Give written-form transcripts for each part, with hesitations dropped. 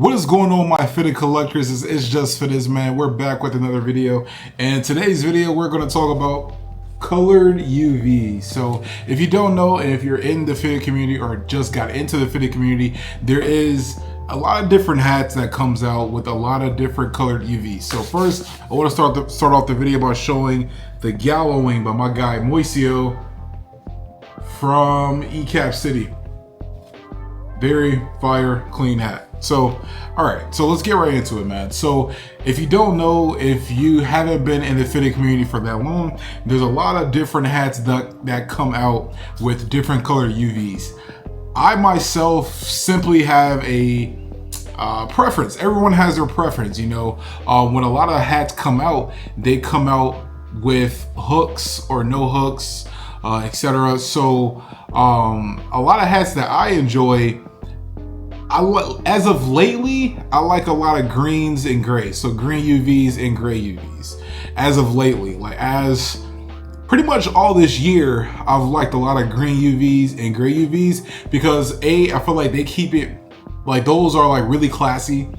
What is going on, my fitted collectors? It's just Fittedhats, man. We're back with another video, and in today's video we're going to talk about colored UV. So if you don't know, and if you're in the fitted community or just got into the fitted community, there is a lot of different hats that comes out with a lot of different colored UVs. So first, I want to start off the video by showing the Wing by my guy Moisio from Cap City. Very fire, clean hat. So, all right, so let's get right into it, man. So if you don't know, if you haven't been in the fitted community for that long, there's a lot of different hats that come out with different colored UVs. I myself simply have a preference. Everyone has their preference, you know. When a lot of hats come out, they come out with hooks or no hooks, etc. So a lot of hats that I enjoy, as of lately, I like a lot of greens and grays. So green UVs and gray UVs. As of lately, like as pretty much all this year, I've liked a lot of green UVs and gray UVs because I feel like they keep it, like those are like really classy,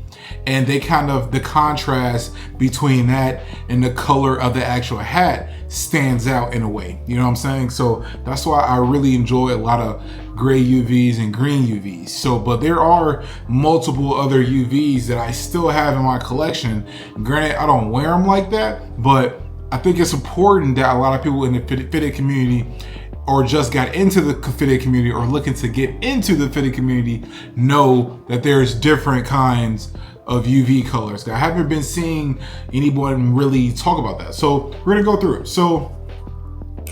and they kind of, the contrast between that and the color of the actual hat stands out in a way, you know what I'm saying? So that's why I really enjoy a lot of gray UVs and green UVs. So, but there are multiple other UVs that I still have in my collection. Granted, I don't wear them like that, but I think it's important that a lot of people in the fitted community, or just got into the fitted community or looking to get into the fitted community, know that there's different kinds of UV colors. I haven't been seeing anyone really talk about that. So we're gonna go through it. So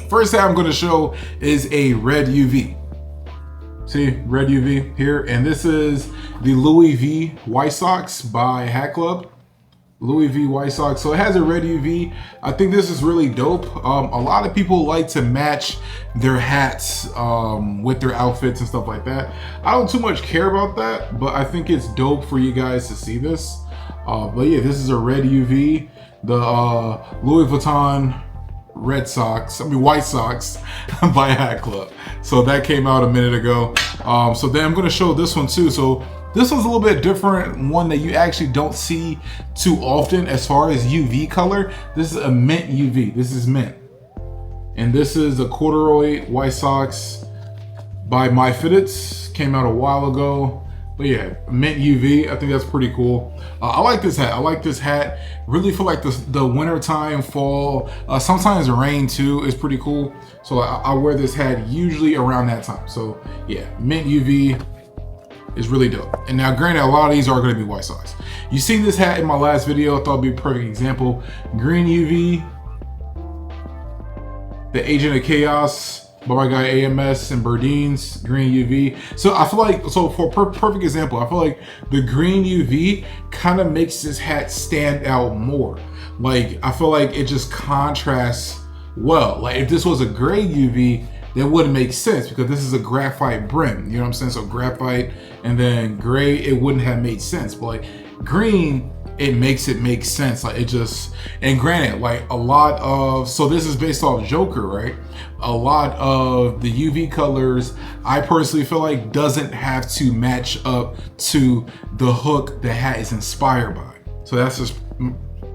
first thing I'm gonna show is a red UV. See, red UV here. And this is the Louis V White Sox by Hatclub. Louis V White Sox. So it has a red UV. I think this is really dope. A lot of people like to match their hats with their outfits and stuff like that. I don't too much care about that, but I think it's dope for you guys to see this. But yeah, this is a red UV. The Louis Vuitton White Sox by Hatclub. So that came out a minute ago. So then I'm gonna show this one too. So this one's a little bit different, one that you actually don't see too often as far as UV color. This is a mint UV. This is mint. And this is a corduroy White Sox by Myfitteds. Came out a while ago. But yeah, mint UV. I think that's pretty cool. I like this hat. I like this hat. Really feel like the winter time, fall, sometimes rain too is pretty cool. So I wear this hat usually around that time. So yeah, mint UV is really dope. And now granted, a lot of these are going to be White Sox. You seen this hat in my last video. I thought it'd be a perfect example. Green UV, the Agent of Chaos by my guy AMS and Berdeen's green UV. So I feel like, so for perfect example, I feel like the green UV kind of makes this hat stand out more. Like I feel like it just contrasts well. Like if this was a gray UV, that wouldn't make sense because this is a graphite brim, you know what I'm saying? So graphite and then gray, it wouldn't have made sense. But like green, it makes it make sense. Like it just, and granted, like a lot of, so this is based off Joker, right? A lot of the UV colors, I personally feel like doesn't have to match up to the hook the hat is inspired by. So that's just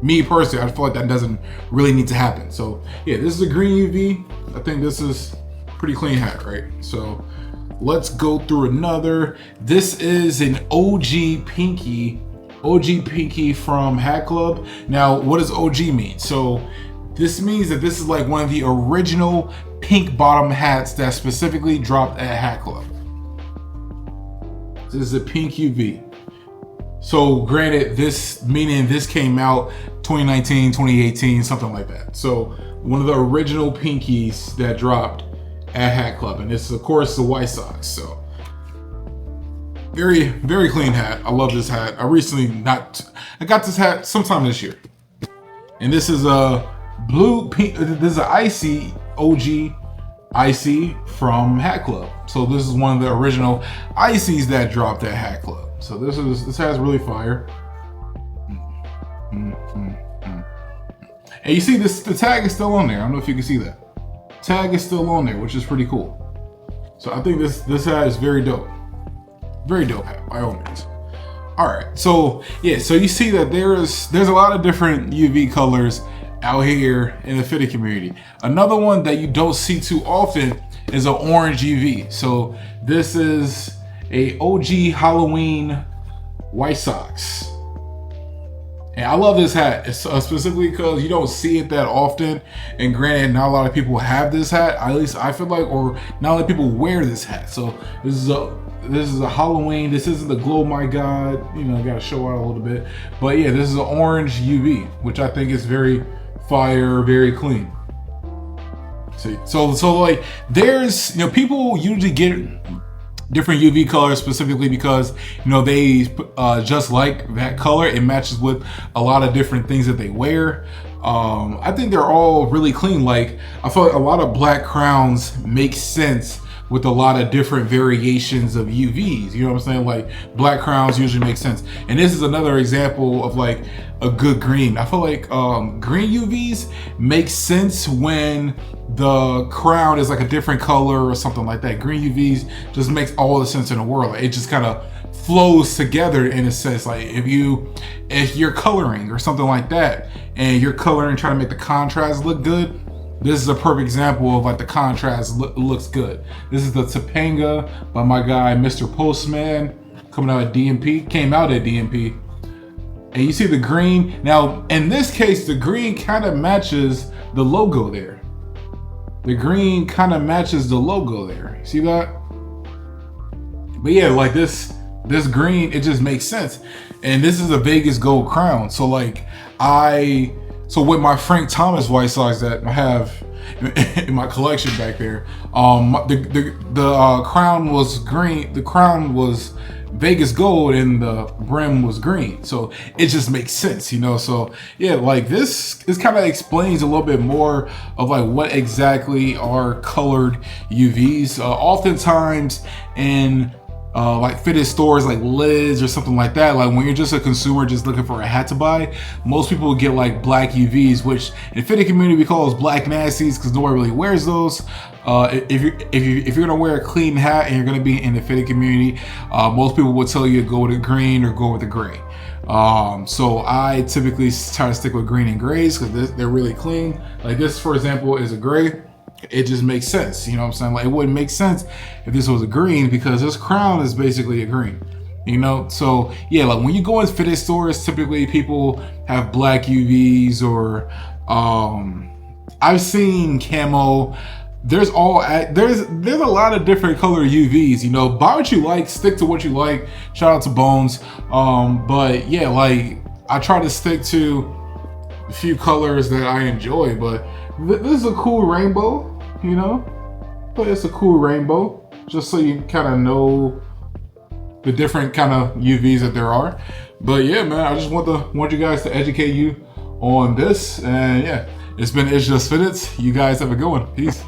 me personally. I feel like that doesn't really need to happen. So yeah, this is a green UV. I think this is pretty clean hat, right? So let's go through another. This is an OG Pinky from Hatclub. Now, what does OG mean? So this means that this is like one of the original pink bottom hats that specifically dropped at Hatclub. This is a pink UV. So granted, this meaning this came out 2019, 2018, something like that. So one of the original pinkies that dropped at Hatclub, and this is of course the White Sox. So very, very clean hat. I love this hat. I got this hat sometime this year, and this is a blue pink. This is an icy OG icy from Hatclub. So this is one of the original icies that dropped at Hatclub. So this hat's really fire. And you see this, the tag is still on there. I don't know if you can see that. Tag is still on there, which is pretty cool. So I think this hat is very dope. Very dope hat, by all means. All right, so yeah, so you see that there's a lot of different UV colors out here in the fitted community. Another one that you don't see too often is an orange UV. So this is a OG Halloween White Sox. And I love this hat, specifically because you don't see it that often. And granted, not a lot of people have this hat. At least I feel like, or not a lot of people wear this hat. So this is a Halloween. This isn't the Glow My God. You know, got to show out a little bit. But yeah, this is an orange UV, which I think is very fire, very clean. See, so like there's, you know, people usually get different UV colors specifically because, you know, they just like that color. It matches with a lot of different things that they wear. I think they're all really clean. Like, I feel like a lot of black crowns make sense with a lot of different variations of UVs. You know what I'm saying? Like, black crowns usually make sense. And this is another example of like a good green. I feel like green UVs make sense when the crown is like a different color or something like that. Green UVs just makes all the sense in the world. It just kind of flows together in a sense. Like if you're coloring or something like that, and you're coloring trying to make the contrast look good, this is a perfect example of like the contrast looks good. This is the Topanga by my guy Mr. Postman, coming out at DMP, came out at DMP. And you see the green. Now, in this case, the green kind of matches the logo there. The green kind of matches the logo there. See that? But yeah, like this green, it just makes sense. And this is a Vegas gold crown. So like so with my Frank Thomas White Sox that I have in my collection back there, the crown was green. The crown was Vegas gold and the brim was green. So it just makes sense, you know? So yeah, like this kind of explains a little bit more of like what exactly are colored UVs. Oftentimes in like fitted stores like Lids or something like that, like when you're just a consumer just looking for a hat to buy, most people get like black UVs, which in fitted community we call those black nasties because nobody really wears those. If you're gonna wear a clean hat and you're gonna be in the fitted community, most people will tell you to go with the green or go with the gray. So I typically try to stick with green and grays because they're really clean. Like this, for example, is a gray. It just makes sense, you know what I'm saying? Like it wouldn't make sense if this was a green because this crown is basically a green, you know? So yeah, like when you go in fitted stores, typically people have black UVs or I've seen camo. There's a lot of different color UVs, you know. Buy what you like, stick to what you like. Shout out to Bones. But yeah, like I try to stick to a few colors that I enjoy, but this is a cool rainbow, you know? But it's a cool rainbow, just so you kind of know the different kind of UVs that there are. But yeah, man, I just want you guys to educate you on this. And yeah, it's been It's Just Fitteds. You guys have a good one. Peace.